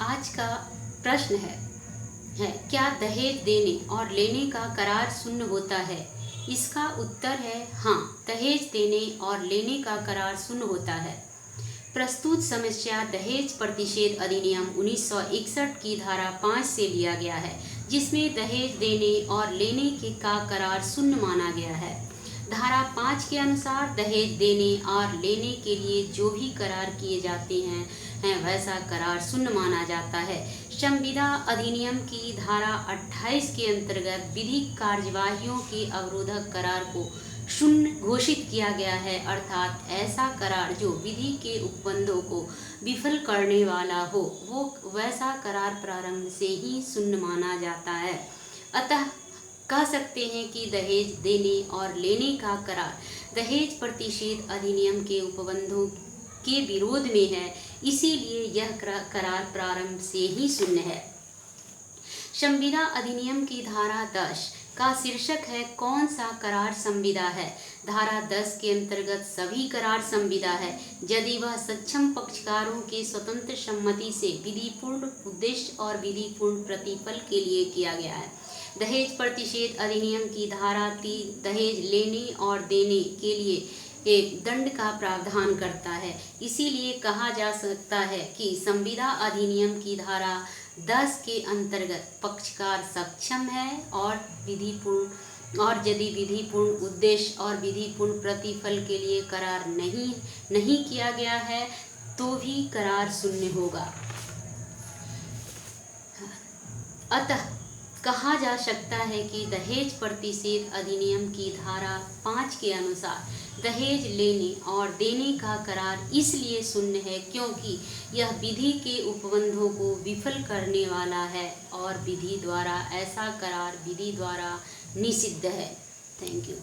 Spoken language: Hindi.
आज का प्रश्न है क्या दहेज देने और लेने का करार शून्य होता है। इसका उत्तर है हाँ, दहेज देने और लेने का करार शून्य होता है। प्रस्तुत समस्या दहेज प्रतिषेध अधिनियम 1961 की धारा 5 से लिया गया है, जिसमें दहेज देने और लेने के का करार शून्य माना गया है। धारा 5 के अनुसार दहेज देने और लेने के लिए जो भी करार किए जाते हैं वैसा करार शून्य माना जाता है। संविदा अधिनियम की धारा 28 के अंतर्गत विधिक कार्यवाहियों के अवरोधक करार को शून्य घोषित किया गया है, अर्थात ऐसा करार जो विधि के उपबंधों को विफल करने वाला हो वो वैसा करार प्रारंभ से ही शून्य माना जाता है। अतः कह सकते हैं कि दहेज देने और लेने का करार दहेज प्रतिषेध अधिनियम के उपबंधों के विरोध में है, इसीलिए यह करार प्रारंभ से ही शून्य है। संविदा अधिनियम की धारा 10 का शीर्षक है कौन सा करार संविदा है। धारा 10 के अंतर्गत सभी करार संविदा है यदि वह सक्षम पक्षकारों के स्वतंत्र सम्मति से विधिपूर्ण उद्देश्य और विधिपूर्ण प्रतिफल के लिए किया गया है। दहेज प्रतिषेध अधिनियम की धारा 3 दहेज लेने और देने के लिए एक दंड का प्रावधान करता है, इसीलिए कहा जा सकता है कि संविदा अधिनियम की धारा 10 के अंतर्गत पक्षकार सक्षम है और यदि विधिपूर्ण उद्देश्य और विधिपूर्ण प्रतिफल के लिए करार नहीं किया गया है तो भी करार शून्य होगा। अतः कहा जा सकता है कि दहेज प्रतिषेध अधिनियम की धारा 5 के अनुसार दहेज लेने और देने का करार इसलिए शून्य है क्योंकि यह विधि के उपबंधों को विफल करने वाला है और विधि द्वारा ऐसा करार विधि द्वारा निषिद्ध है। Thank you.